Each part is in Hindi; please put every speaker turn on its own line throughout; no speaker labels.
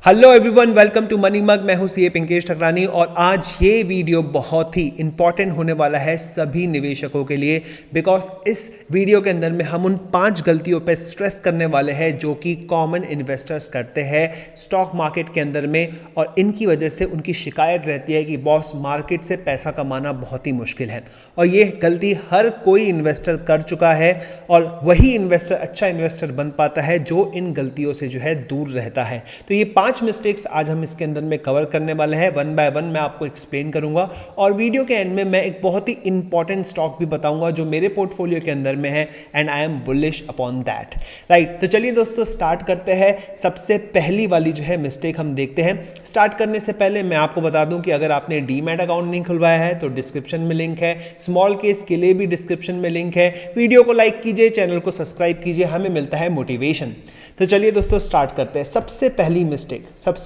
Hello everyone, welcome to money mug. मैं हूं सीए पिंकेश ठकरानी और आज ये वीडियो बहुत ही इंपॉर्टेंट होने वाला है सभी निवेशकों के लिए, बिकॉज इस वीडियो के अंदर में हम उन 5 गलतियों पे स्ट्रेस करने वाले हैं जो कि कॉमन इन्वेस्टर्स करते हैं स्टॉक मार्केट के अंदर में, और इनकी वजह से उनकी शिकायत रहती है कि बॉस मार्केट से पैसा कमाना बहुत ही मुश्किल है। और ये गलती हर कोई इन्वेस्टर कर चुका है और वही इन्वेस्टर अच्छा इन्वेस्टर बन पाता है जो इन गलतियों से जो है दूर रहता है। तो ये 5 मिस्टेक्स आज हम इसके अंदर में कवर करने वाले हैं, वन बाय वन मैं आपको एक्सप्लेन करूंगा और वीडियो के एंड में मैं एक बहुत ही इंपॉर्टेंट स्टॉक भी बताऊंगा जो मेरे पोर्टफोलियो के अंदर में है and I am bullish upon that. Right, तो चलिए दोस्तों स्टार्ट करते हैं। सबसे पहली वाली जो है मिस्टेक हम देखते हैं। स्टार्ट करने से पहले मैं आपको बता दूं कि अगर आपने डीमैट अकाउंट नहीं खुलवाया है तो डिस्क्रिप्शन में लिंक है, स्मॉल केस के लिए भी डिस्क्रिप्शन में लिंक है। वीडियो को लाइक कीजिए, चैनल को सब्सक्राइब कीजिए, हमें मिलता है मोटिवेशन। तो चलिए दोस्तों स्टार्ट करते हैं। सबसे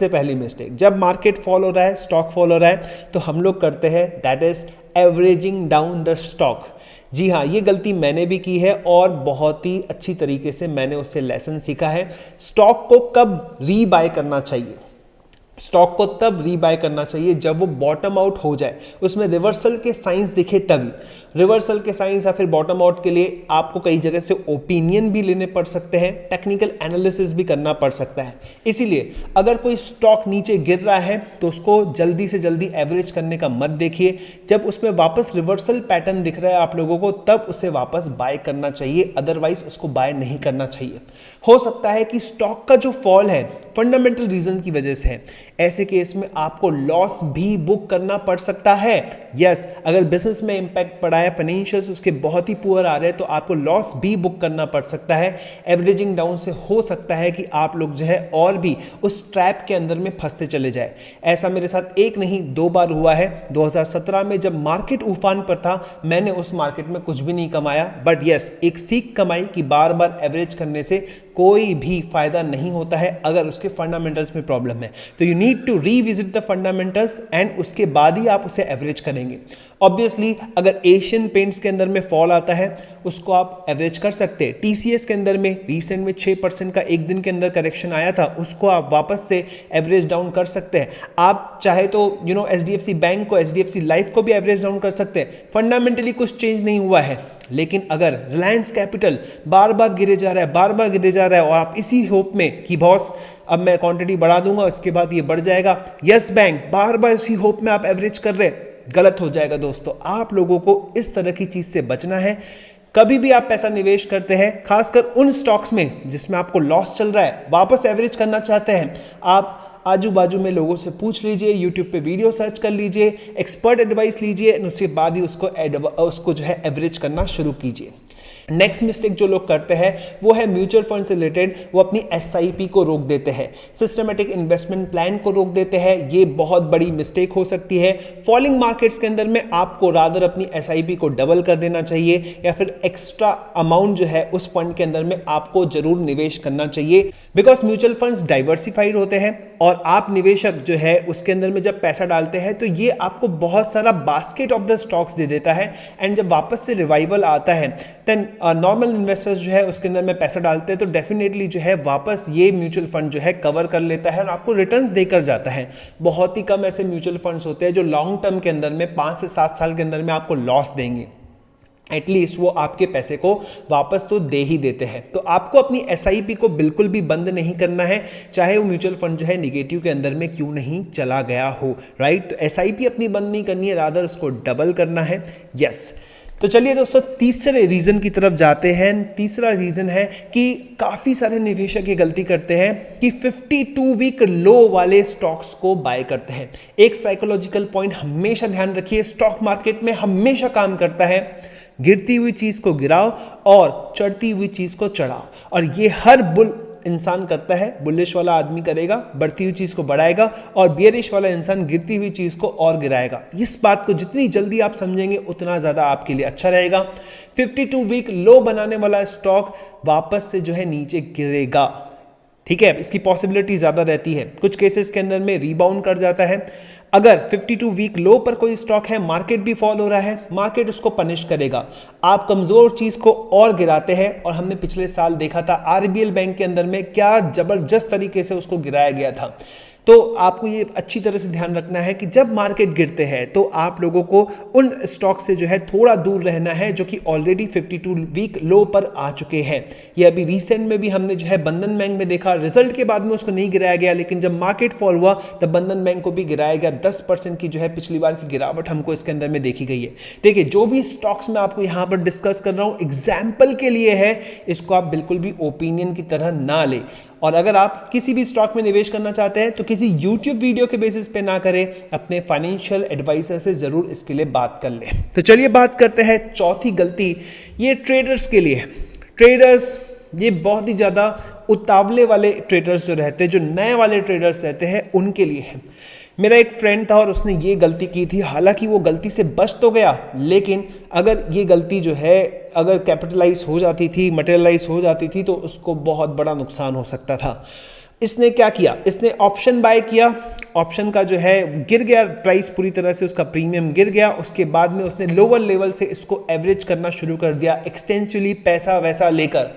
पहली मिस्टेक जब मार्केट फॉल हो रहा है, स्टॉक फॉल हो रहा है, तो हम लोग करते हैं that is averaging down the stock. जी हाँ, ये गलती मैंने भी की है और बहुत ही अच्छी तरीके से मैंने उससे लेसन सीखा है। स्टॉक को कब रीबाय करना चाहिए, स्टॉक को तब रीबाय करना चाहिए जब वो बॉटम आउट हो जाए, उसमें रिवर्सल के साइंस दिखे तभी। रिवर्सल के साइंस या फिर बॉटम आउट के लिए आपको कई जगह से ओपिनियन भी लेने पड़ सकते हैं, टेक्निकल एनालिसिस भी करना पड़ सकता है। इसीलिए अगर कोई स्टॉक नीचे गिर रहा है तो उसको जल्दी से जल्दी एवरेज करने का मत देखिए। जब उसमें वापस रिवर्सल पैटर्न दिख रहा है आप लोगों को, तब उसे वापस बाय करना चाहिए, अदरवाइज उसको बाय नहीं करना चाहिए। हो सकता है कि स्टॉक का जो फॉल है फंडामेंटल रीजन की वजह से है, ऐसे केस में आपको लॉस भी बुक करना पड़ सकता है। यस, अगर बिजनेस में इंपैक्ट पड़ा है, फाइनेंशियल्स उसके बहुत ही पुअर आ रहे हैं, तो आपको लॉस भी बुक करना पड़ सकता है। एवरेजिंग डाउन से हो सकता है कि आप लोग जो है और भी उस ट्रैप के अंदर में फंसते चले जाए। ऐसा मेरे साथ एक नहीं 2 बार हुआ है। 2017 में जब मार्केट उफान पर था, मैंने उस मार्केट में कुछ भी नहीं कमाया, बट यस एक सीख कमाई कि बार बार एवरेज करने से कोई भी फायदा नहीं होता है अगर उसके फंडामेंटल्स में प्रॉब्लम है। तो you need to revisit the fundamentals and उसके बाद ही आप उसे एवरेज करेंगे। ऑब्वियसली अगर एशियन पेंट्स के अंदर में फॉल आता है उसको आप एवरेज कर सकते हैं। टीसीएस के अंदर में रिसेंट में 6% का एक दिन के अंदर करेक्शन आया था, उसको आप वापस से एवरेज डाउन कर सकते हैं। आप चाहे तो एचडीएफसी बैंक को, एचडीएफसी लाइफ को भी एवरेज डाउन कर सकते हैं। फंडामेंटली कुछ चेंज नहीं हुआ है, लेकिन अगर रिलायंस कैपिटल बार बार गिरे जा रहा है और आप इसी होप में कि बॉस अब मैं क्वांटिटी बढ़ा दूंगा उसके बाद ये बढ़ जाएगा, यस बैंक बार बार इसी होप में आप एवरेज कर रहे हैं, गलत हो जाएगा दोस्तों। आप लोगों को इस तरह की चीज से बचना है। कभी भी आप पैसा निवेश करते हैं, खासकर उन स्टॉक्स में जिसमें आपको लॉस चल रहा है, वापस एवरेज करना चाहते हैं, आप आजू बाजू में लोगों से पूछ लीजिए, यूट्यूब पे वीडियो सर्च कर लीजिए, एक्सपर्ट एडवाइस लीजिए, उसके बाद ही उसको जो है एवरेज करना शुरू कीजिए। नेक्स्ट मिस्टेक जो लोग करते हैं वो है म्यूचुअल फंड से रिलेटेड, वो अपनी एसआईपी को रोक देते हैं, सिस्टमेटिक इन्वेस्टमेंट प्लान को रोक देते हैं। ये बहुत बड़ी मिस्टेक हो सकती है। फॉलिंग मार्केट्स के अंदर में आपको रादर अपनी एसआईपी को डबल कर देना चाहिए या फिर एक्स्ट्रा अमाउंट जो है उस फंड के अंदर में आपको जरूर निवेश करना चाहिए, बिकॉज म्यूचुअल फंड्स डाइवर्सिफाइड होते हैं और आप निवेशक जो है उसके अंदर में जब पैसा डालते हैं तो ये आपको बहुत सारा बास्केट ऑफ द स्टॉक्स दे देता है। एंड जब वापस से रिवाइवल आता है देन नॉर्मल इन्वेस्टर्स जो है उसके अंदर में पैसा डालते हैं तो डेफिनेटली जो है वापस ये म्यूचुअल फंड जो है कवर कर लेता है और आपको रिटर्न्स देकर जाता है। बहुत ही कम ऐसे म्यूचुअल फंड्स होते हैं जो लॉन्ग टर्म के अंदर में 5 से 7 साल के अंदर में आपको लॉस देंगे। एटलीस्ट वो आपके पैसे को वापस तो दे ही देते हैं। तो आपको अपनी एसआईपी को बिल्कुल भी बंद नहीं करना है, चाहे वो म्यूचुअल फंड जो है निगेटिव के अंदर में क्यों नहीं चला गया हो। राइट, तो एसआईपी अपनी बंद नहीं करनी है, रादर उसको डबल करना है। यस, तो चलिए दोस्तों तीसरे रीजन की तरफ जाते हैं। तीसरा रीजन है कि काफी सारे निवेशक ये गलती करते हैं कि 52 वीक लो वाले स्टॉक्स को बाय करते हैं। एक साइकोलॉजिकल पॉइंट हमेशा ध्यान रखिए, स्टॉक मार्केट में हमेशा काम करता है, गिरती हुई चीज को गिराओ और चढ़ती हुई चीज को चढ़ाओ, और ये हर बुल इंसान करता है। बुलिश वाला आदमी करेगा, बढ़ती हुई चीज को बढ़ाएगा, और बियरिश वाला इंसान गिरती हुई चीज को और गिराएगा। इस बात को जितनी जल्दी आप समझेंगे उतना ज्यादा आपके लिए अच्छा रहेगा। 52 वीक लो बनाने वाला स्टॉक वापस से जो है नीचे गिरेगा, ठीक है, इसकी पॉसिबिलिटी ज़्यादा रहती है। कुछ केसेस के अंदर में रीबाउंड कर जाता है। अगर 52 वीक लो पर कोई स्टॉक है, मार्केट भी फॉल हो रहा है, मार्केट उसको पनिश करेगा। आप कमजोर चीज को और गिराते हैं, और हमने पिछले साल देखा था आरबीएल बैंक के अंदर में क्या जबरदस्त तरीके से उसको गिराया गया था। तो आपको ये अच्छी तरह से ध्यान रखना है कि जब मार्केट गिरते हैं तो आप लोगों को उन स्टॉक से जो है थोड़ा दूर रहना है जो कि ऑलरेडी 52 वीक लो पर आ चुके हैं। ये अभी रिसेंट में भी हमने जो है बंधन बैंक में देखा, रिजल्ट के बाद में उसको नहीं गिराया गया, लेकिन जब मार्केट फॉल हुआ तब बंधन बैंक को भी गिराया गया। 10% की जो है पिछली बार की गिरावट हमको इसके अंदर में देखी गई है। देखिए, जो भी स्टॉक्स मैं आपको यहां पर डिस्कस कर रहा हूं एग्जाम्पल के लिए है, इसको आप बिल्कुल भी ओपिनियन की तरह ना ले। और अगर आप किसी भी स्टॉक में निवेश करना चाहते हैं तो किसी YouTube वीडियो के बेसिस पे ना करें, अपने फाइनेंशियल एडवाइजर से जरूर इसके लिए बात कर लें। तो चलिए बात करते हैं चौथी गलती, ये ट्रेडर्स के लिए। ट्रेडर्स ये बहुत ही ज़्यादा उतावले वाले ट्रेडर्स जो रहते हैं, जो नए वाले ट्रेडर्स रहते हैं, उनके लिए है। मेरा एक फ्रेंड था और उसने ये गलती की थी, हालांकि वो गलती से बच तो गया, लेकिन अगर ये गलती जो है अगर कैपिटलाइज हो जाती थी, मटेरियलाइज हो जाती थी, तो उसको बहुत बड़ा नुकसान हो सकता था। इसने क्या किया, इसने ऑप्शन बाय किया, ऑप्शन का जो है गिर गया प्राइस, पूरी तरह से उसका प्रीमियम गिर गया। उसके बाद में उसने लोअर लेवल से इसको एवरेज करना शुरू कर दिया, एक्सटेंसिवली पैसा वैसा लेकर।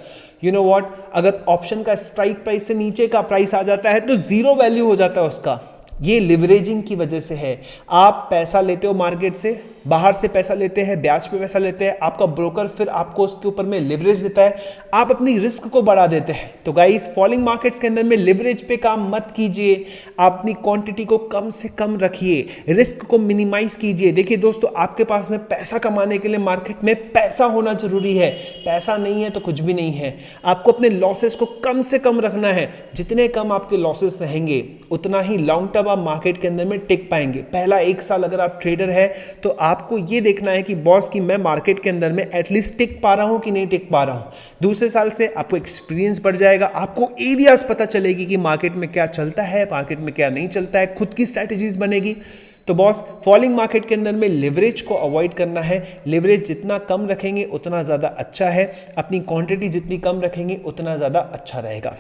यू नो व्हाट, अगर ऑप्शन का स्ट्राइक प्राइस से नीचे का प्राइस आ जाता है तो जीरो वैल्यू हो जाता है उसका। ये लिवरेजिंग की वजह से है। आप पैसा लेते हो मार्केट से, बाहर से पैसा लेते हैं, ब्याज पे पैसा लेते हैं, आपका ब्रोकर फिर आपको उसके ऊपर में लिवरेज देता है, आप अपनी रिस्क को बढ़ा देते हैं। तो गाइस, फॉलिंग मार्केट्स के अंदर में लिवरेज पे काम मत कीजिए, आप अपनी क्वांटिटी को कम से कम रखिए, रिस्क को मिनिमाइज कीजिए। देखिए दोस्तों, आपके पास में पैसा कमाने के लिए मार्केट में पैसा होना जरूरी है, पैसा नहीं है तो कुछ भी नहीं है। आपको अपने लॉसेस को कम से कम रखना है, जितने कम आपके लॉसेस रहेंगे उतना ही लॉन्ग टर्म आप मार्केट के अंदर में टिक पाएंगे। पहला 1 साल अगर आप ट्रेडर है तो आपको ये देखना है कि बॉस कि मैं मार्केट के अंदर में एटलीस्ट टिक पा रहा हूं कि नहीं टिक पा रहा हूं। दूसरे साल से आपको एक्सपीरियंस बढ़ जाएगा, आपको एरियाज पता चलेगी कि मार्केट में क्या चलता है, मार्केट में क्या नहीं चलता है, खुद की स्ट्रैटेजीज बनेगी। तो बॉस, फॉलिंग मार्केट के अंदर में लिवरेज को अवॉइड करना है। लिवरेज जितना कम रखेंगे उतना ज़्यादा अच्छा है, अपनी क्वांटिटी जितनी कम रखेंगे उतना ज़्यादा अच्छा रहेगा।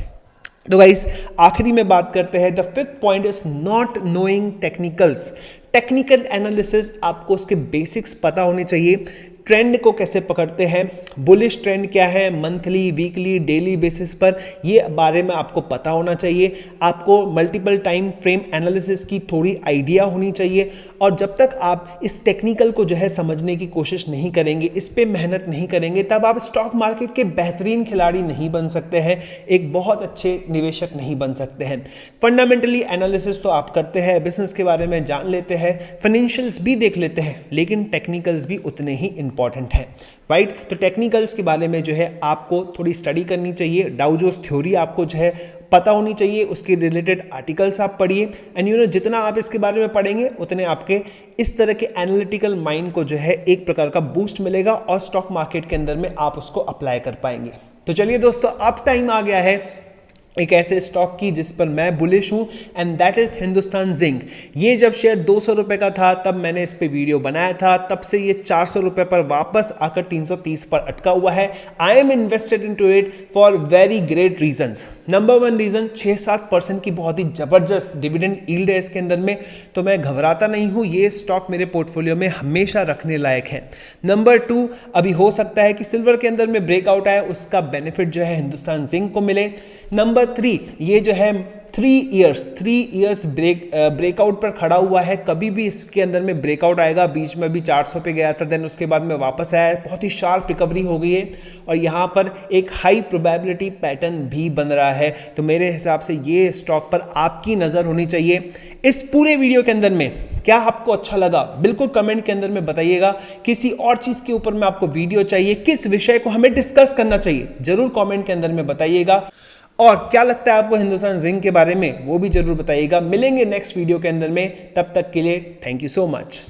तो गाइस, आखिरी में बात करते हैं, the fifth point is not knowing technicals. Technical analysis, आपको उसके बेसिक्स पता होने चाहिए। ट्रेंड को कैसे पकड़ते हैं, बुलिश ट्रेंड क्या है, मंथली, वीकली, डेली बेसिस पर, ये बारे में आपको पता होना चाहिए। आपको मल्टीपल टाइम फ्रेम एनालिसिस की थोड़ी आइडिया होनी चाहिए। और जब तक आप इस टेक्निकल को जो है समझने की कोशिश नहीं करेंगे, इस पे मेहनत नहीं करेंगे, तब आप स्टॉक मार्केट के बेहतरीन खिलाड़ी नहीं बन सकते हैं, एक बहुत अच्छे निवेशक नहीं बन सकते हैं। फंडामेंटली एनालिसिस तो आप करते हैं, बिजनेस के बारे में जान लेते हैं, फाइनेंशियल्स भी देख लेते हैं, लेकिन टेक्निकल्स भी उतने ही इंपॉर्टेंट है, राइट। तो टेक्निकल्स के बारे में जो है आपको थोड़ी स्टडी करनी चाहिए। डाउ जोन्स थ्योरी आपको जो है पता होनी चाहिए, उसके रिलेटेड आर्टिकल्स आप पढ़िए। एंड यू नो, जितना आप इसके बारे में पढ़ेंगे उतने आपके इस तरह के एनालिटिकल माइंड को जो है एक प्रकार का बूस्ट मिलेगा और स्टॉक मार्केट के अंदर में आप उसको अप्लाई कर पाएंगे। तो चलिए दोस्तों, अब टाइम आ गया है एक ऐसे स्टॉक की जिस पर मैं बुलिश हूं, and that is Hindustan zinc. ये जब शेयर 200 रुपए का था तब मैंने इस पे वीडियो बनाया था, तब से ये 400 रुपए पर वापस आकर 330 पर अटका हुआ है। I am invested into it for very great reasons. Number 1 reason, 6-7% की बहुत ही जबरदस्त डिविडेंड यील्ड है इसके अंदर में, तो मैं घबराता नहीं हूं, ये स्टॉक मेरे पोर्टफोलियो में हमेशा रखने लायक है। नंबर 2, अभी हो सकता है कि सिल्वर के अंदर में ब्रेकआउट आए, उसका बेनिफिट जो है हिंदुस्तान जिंक को मिले। नंबर 3, ये जो है 3 इयर्स ब्रेकआउट पर खड़ा हुआ है, कभी भी इसके अंदर में ब्रेकआउट आएगा। बीच में भी 400 पे गया था, देन उसके बाद में वापस आया, बहुत ही शार्प रिकवरी हो गई है और यहाँ पर एक हाई प्रोबेबिलिटी पैटर्न भी बन रहा है। तो मेरे हिसाब से ये स्टॉक पर आपकी नज़र होनी चाहिए। इस पूरे वीडियो के अंदर में क्या आपको अच्छा लगा, बिल्कुल कमेंट के अंदर में बताइएगा। किसी और चीज़ के ऊपर में आपको वीडियो चाहिए, किस विषय को हमें डिस्कस करना चाहिए, जरूर कमेंट के अंदर में बताइएगा। और क्या लगता है आपको हिंदुस्तान जिंक के बारे में, वो भी जरूर बताइएगा। मिलेंगे नेक्स्ट वीडियो के अंदर में, तब तक के लिए थैंक यू सो मच।